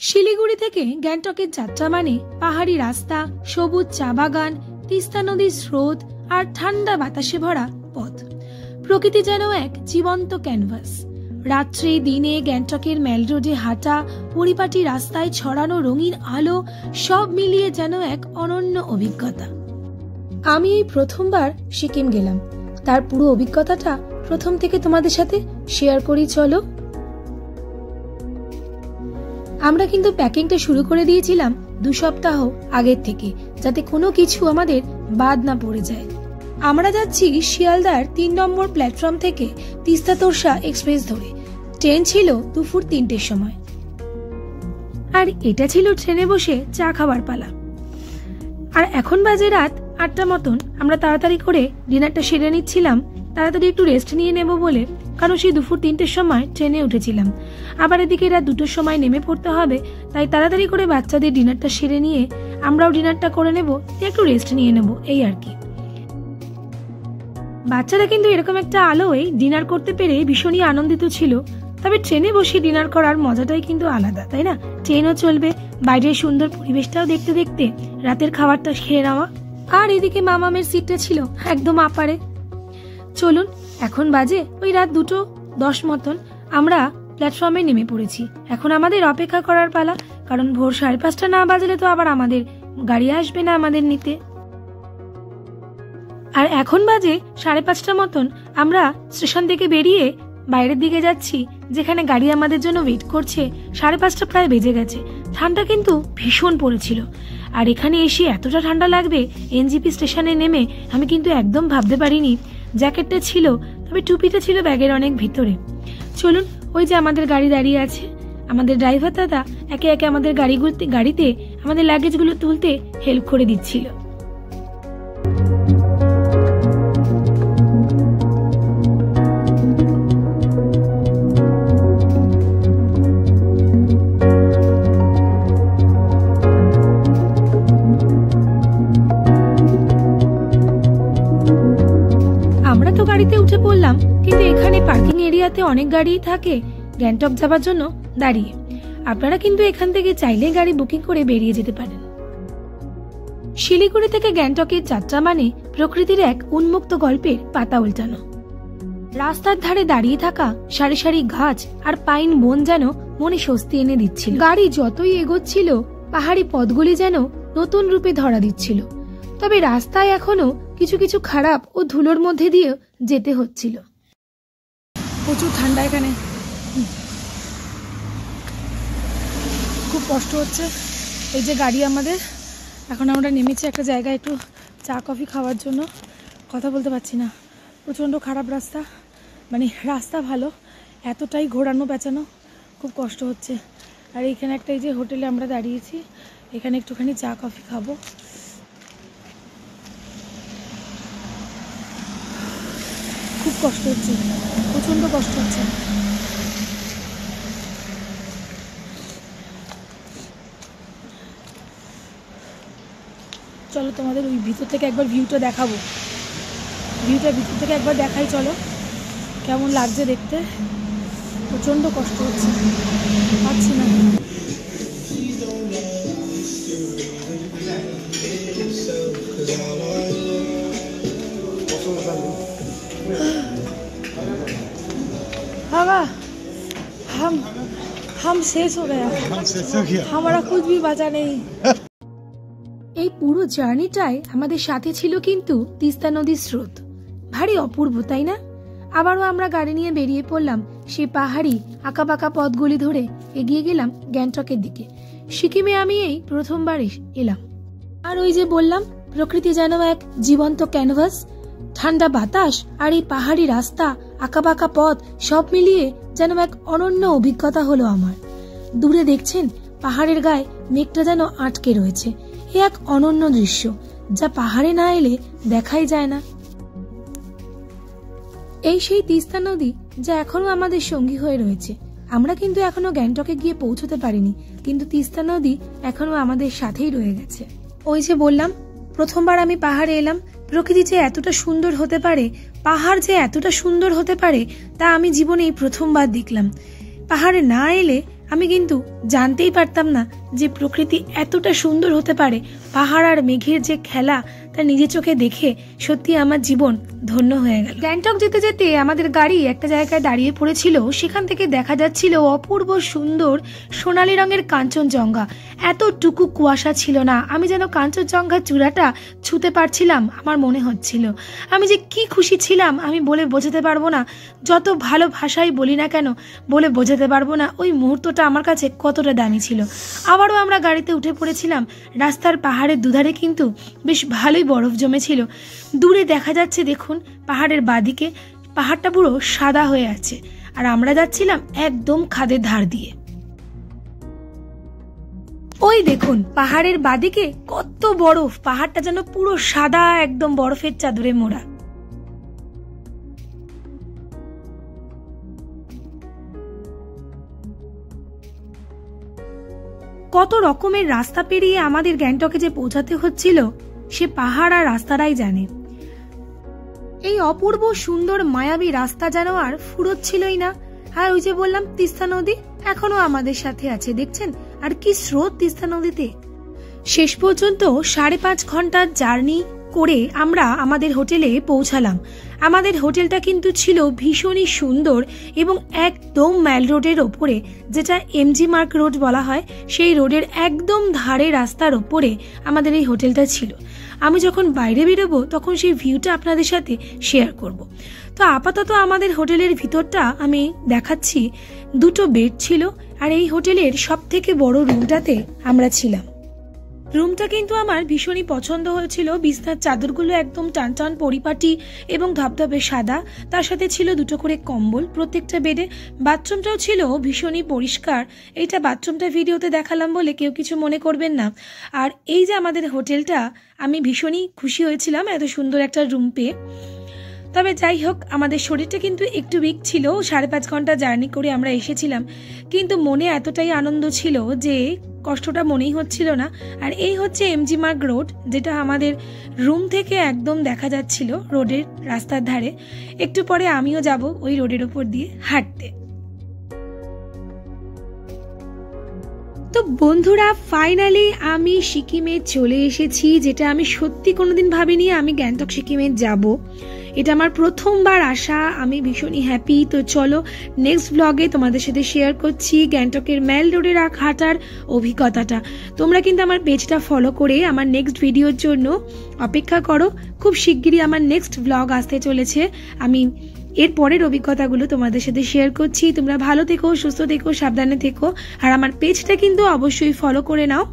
শিলিগুড়ি থেকে গ্যাংটকের যাত্রা মানে পাহাড়ি রাস্তা, সবুজ চা বাগান, তিস্তা নদীর স্রোত আর ঠান্ডা বাতাসে ভরা পথ। প্রকৃতি যেন এক জীবন্ত ক্যানভাস। রাত্রে দিনে গ্যাংটকের মেল রোডে হাঁটা, পরিপাটি রাস্তায় ছড়ানো রঙিন আলো, সব মিলিয়ে যেন এক অনন্য অভিজ্ঞতা। আমি এই প্রথমবার সিকিম গেলাম, তার পুরো অভিজ্ঞতাটা প্রথম থেকে তোমাদের সাথে শেয়ার করি। চলো। আমরা কিন্তু প্যাকিংটা শুরু করে দিয়েছিলাম 2 সপ্তাহ আগের থেকে, যাতে কোনো কিছু আমাদের বাদ না পড়ে যায়। আমরা যাচ্ছি শিয়ালদার 3 নম্বর প্ল্যাটফর্ম থেকে তিস্তা তোরসা এক্সপ্রেস ধরে। ট্রেন ছিল দুপুর 3টের সময়, আর এটা ছিল ট্রেনে বসে চা খাবার পালা। আর এখন বাজে রাত 8টা মতন। আমরা তাড়াতাড়ি করে ডিনারটা সেরে নিচ্ছিলাম, তাড়াতাড়ি একটু রেস্ট নিয়ে নেব বলে, কারণ সেই দুপুর 3টের সময় ট্রেনে উঠেছিলাম। আবার এদিকে রাত 2টোর সময় নেমে পড়তে হবে, তাই তাড়াতাড়ি করে বাচ্চাদের ডিনারটা সেরে নিয়ে আমরাও ডিনারটা করে নেব, একটু রেস্ট নিয়ে নেব, এই আর কি। বাচ্চারা কিন্তু এরকম একটা আলোয় ডিনার করতে পেরে ভীষণই আনন্দিত ছিল। তবে ট্রেনে বসে ডিনার করার মজাটাই কিন্তু আলাদা, তাই না? ট্রেনও চলবে, বাইরের সুন্দর পরিবেশটাও দেখতে দেখতে রাতের খাবারটা খেয়ে নেওয়া। আর এদিকে মামামের সিটটা ছিল একদম আপারে। চলুন, এখন বাজে ওই রাত 2:10 মতন। আমরা প্ল্যাটফর্মে নেমে পড়েছি। এখন আমাদের অপেক্ষা করার পালা, কারণ ভোর 5:30 না বাজলে তো আবার আমাদের গাড়ি আসবে না আমাদের নিতে। আর এখন বাজে 5:30 মতন। আমরা স্টেশন থেকে বেরিয়ে বাইরের দিকে যাচ্ছি, যেখানে গাড়ি আমাদের জন্য ওয়েট করছে। 5:30 প্রায় বেজে গেছে। ঠান্ডা কিন্তু ভীষণ পড়েছিল, আর এখানে এসে এতটা ঠান্ডা লাগবে এনজিপি স্টেশনে নেমে আমি কিন্তু একদম ভাবতে পারিনি। জ্যাকেটটা ছিল, তবে টুপিটা ছিল ব্যাগের অনেক ভিতরে। চলুন, ওই যে আমাদের গাড়ি দাঁড়িয়ে আছে, আমাদের ড্রাইভার দাদা একে একে আমাদের গাড়িতে আমাদের লাগেজগুলো তুলতে হেল্প করে দিচ্ছিল। আমরা তো গাড়িতে উঠে পড়লাম, কিন্তু এখানে পার্কিং এরিয়াতে অনেক গাড়িই থাকে গ্যাংটক যাবার জন্য দাঁড়িয়ে। আপনারা কিন্তু এখান থেকে চাইলে গাড়ি বুকিং করে বেরিয়ে যেতে পারেন। শিলিগুড়ি থেকে গ্যাংটকের যাত্রা মানে প্রকৃতির এক উন্মুক্ত গল্পের পাতা উল্টানো। রাস্তার ধারে দাঁড়িয়ে থাকা সারি সারি গাছ আর পাইন বন যেন মনে স্বস্তি এনে দিচ্ছিল। গাড়ি যতই এগোচ্ছিল, পাহাড়ি পথগুলি যেন নতুন রূপে ধরা দিচ্ছিল। তবে রাস্তায় এখনো কিছু কিছু খারাপ ও ধুলোর মধ্যে দিয়ে যেতে হচ্ছিল। প্রচুর ঠান্ডা এখানে, খুব কষ্ট হচ্ছে। এই যে গাড়ি আমাদের, এখন আমরা নেমেছি একটা জায়গায় একটু চা কফি খাওয়ার জন্য। কথা বলতে পারছি না, প্রচণ্ড খারাপ রাস্তা। মানে রাস্তা ভালো, এতটাই ঘোরানো পেঁচানো, খুব কষ্ট হচ্ছে। আর এইখানে একটা এই যে হোটেলে আমরা দাঁড়িয়েছি, এখানে একটুখানি চা কফি খাবো। খুব কষ্ট হচ্ছে, প্রচণ্ড কষ্ট হচ্ছে। চলো তোমাদের ওই ভিতর থেকে একবার ভিউটা দেখাবো। ভিউটা ভিতর থেকে একবার দেখাই, চলো কেমন লাগছে দেখতে। প্রচণ্ড কষ্ট হচ্ছে, পাচ্ছি না। हम शेष हो गया, हमारा कुछ भी बचा नहीं। এই পুরো জার্নিটায় আমাদের সাথে ছিল কিন্তু তিস্তা নদীর স্রোত। ভারী অপূর্ব, তাই না? আবারও আমরা গাড়ি নিয়ে বেরিয়ে পড়লাম সেই পাহাড়ি আঁকাবাঁকা পথগুলি ধরে এগিয়ে গেলাম গ্যাংটকের দিকে। সিকিমে আমি এই প্রথমবার এলাম। আর ওই যে বললাম, প্রকৃতি যেন এক জীবন্ত ক্যানভাস। ঠান্ডা বাতাস আর এই পাহাড়ি রাস্তা, আঁকাবাঁকা পথ, সব মিলিয়ে যেন এক অনন্য অভিজ্ঞতা হলো আমার। দূরে দেখছেন পাহাড়ের গায়ে মেঘটা যেন আটকে রয়েছে। এ এক অনন্য দৃশ্য, যা পাহাড়ে না এলে দেখাই যায় না। এই সেই তিস্তা নদী, যা এখনো আমাদের সঙ্গী হয়ে রয়েছে। আমরা কিন্তু এখনো গ্যাংটকে গিয়ে পৌঁছতে পারিনি, কিন্তু তিস্তা নদী এখনো আমাদের সাথেই রয়ে গেছে। ওই যে বললাম, প্রথমবার আমি পাহাড়ে এলাম। প্রকৃতি যে এতটা সুন্দর হতে পারে, পাহাড় যে এতটা সুন্দর হতে পারে, তা আমি জীবনে এই প্রথমবার দেখলাম। পাহাড়ে না এলে আমি কিন্তু জানতেই পারতাম না যে প্রকৃতি এতটা সুন্দর হতে পারে। পাহাড় আর মেঘের যে খেলা তা নিজে চোখে দেখে সত্যি আমার জীবন ধন্য হয়ে গেল। গ্যাংটক যেতে যেতে আমাদের গাড়ি একটা জায়গায় দাঁড়িয়ে পড়েছিল। সেখান থেকে দেখা যাচ্ছিল অপূর্ব সুন্দর সোনালী রঙের কাঞ্চনজঙ্ঘা। এতটুকু কুয়াশা ছিল না, আমি যেন কাঞ্চনজঙ্ঘার চূড়াটা ছুঁতে পারছিলাম আমার মনে হচ্ছিল। আমি যে কি খুশি ছিলাম আমি বলে বোঝাতে পারবো না। যত ভালো ভাষাই বলি না কেন বলে বোঝাতে পারবো না ওই মুহূর্তটা আমার কাছে কতটা দামি ছিল। আবারও আমরা গাড়িতে উঠে পড়েছিলাম। রাস্তার পাহাড়ের দুধারে কিন্তু বেশ ভালোই বরফ জমেছিল। দূরে দেখা যাচ্ছে দেখুন পাহাড়ের বাদিকে পাহাড়টা পুরো সাদা হয়ে আছে, আর আমরা যাচ্ছিলাম একদম খাদের ধার দিয়ে। ওই দেখুন পাহাড়ের বাদিকে কত বরফ, পাহাড়টা যেন পুরো সাদা একদম বরফের চাদরে মোড়া। কত রকমের রাস্তা পেরিয়ে আমাদের গ্যাংটকে যে পৌঁছাতে হচ্ছিল সে পাহাড় আর রাস্তারাই জানে। এই অপূর্ব সুন্দর মায়াবী রাস্তা যেন আর ফুরোচ্ছিলই না। আর ওই যে বললাম তিস্তা নদী এখনো আমাদের সাথে আছে, দেখছেন আর কি স্রোত তিস্তা নদীতে। শেষ পর্যন্ত 5.5 ঘন্টার জার্নি করে আমরা আমাদের হোটেলে পৌঁছালাম। আমাদের হোটেলটা কিন্তু ছিল ভীষণই সুন্দর এবং একদম ম্যাল রোডের ওপরে, যেটা এমজি মার্গ রোড বলা হয়, সেই রোডের একদম ধারে রাস্তার ওপরে আমাদের এই হোটেলটা ছিল। আমি যখন বাইরে বেরোবো তখন সেই ভিউটা আপনাদের সাথে শেয়ার করব। তো আপাতত আমাদের হোটেলের ভিতরটা আমি দেখাচ্ছি। 2টো বেড ছিল আর এই হোটেলের সব থেকে বড় রুমটাতে আমরা ছিলাম। রুমটা কিন্তু আমার ভীষণই পছন্দ হয়েছিল। বিছনার চাদরগুলো একদম টানটান পরিপাটি এবং ধবধবে সাদা, তার সাথে ছিল 2টো করে কম্বল প্রত্যেকটা বেডে। বাথরুমটাও ছিল ভীষণই পরিষ্কার। এইটা বাথরুমটা ভিডিওতে দেখালাম বলে কেউ কিছু মনে করবেন না। আর এই যে আমাদের হোটেলটা, আমি ভীষণই খুশি হয়েছিলাম এত সুন্দর একটা রুম পেয়ে। তবে যাই হোক আমাদের শরীরটা কিন্তু একটু উইক ছিল। 5.5 ঘন্টা জার্নি করে আমরা এসেছিলাম, কিন্তু মনে এতটাই আনন্দ ছিল যে কষ্টটা মনেই হচ্ছিল না। আর এই হচ্ছে এমজি মার্গ রোড, যেটা আমাদের রুম থেকে একদম দেখা যাচ্ছিল রোডের রাস্তার ধারে। একটু পরে আমিও যাব ওই রোডের ওপর দিয়ে হাঁটতে। তো বন্ধুরা ফাইনালি আমি সিকিমে চলে এসেছি, যেটা আমি সত্যি কোনোদিন ভাবিনি আমি গ্যাংটক সিকিমে যাব। এটা আমার প্রথমবার আসা, আমি ভীষণই হ্যাপি। তো চলো নেক্সট ব্লগে তোমাদের সাথে শেয়ার করছি গ্যাংটকের ম্যাল রোডের হাঁটার অভিজ্ঞতাটা। তোমরা কিন্তু আমার পেজটা ফলো করে আমার নেক্সট ভিডিওর জন্য অপেক্ষা করো। খুব শিগগিরই আমার নেক্সট ব্লগ আসতে চলেছে, আমি এর পরের অভিজ্ঞতাগুলো তোমাদের সাথে শেয়ার করছি। তোমরা ভালো থেকো, সুস্থ থেকো, সাবধানে থেকো, আর আমার পেজটা কিন্তু অবশ্যই ফলো করে নাও।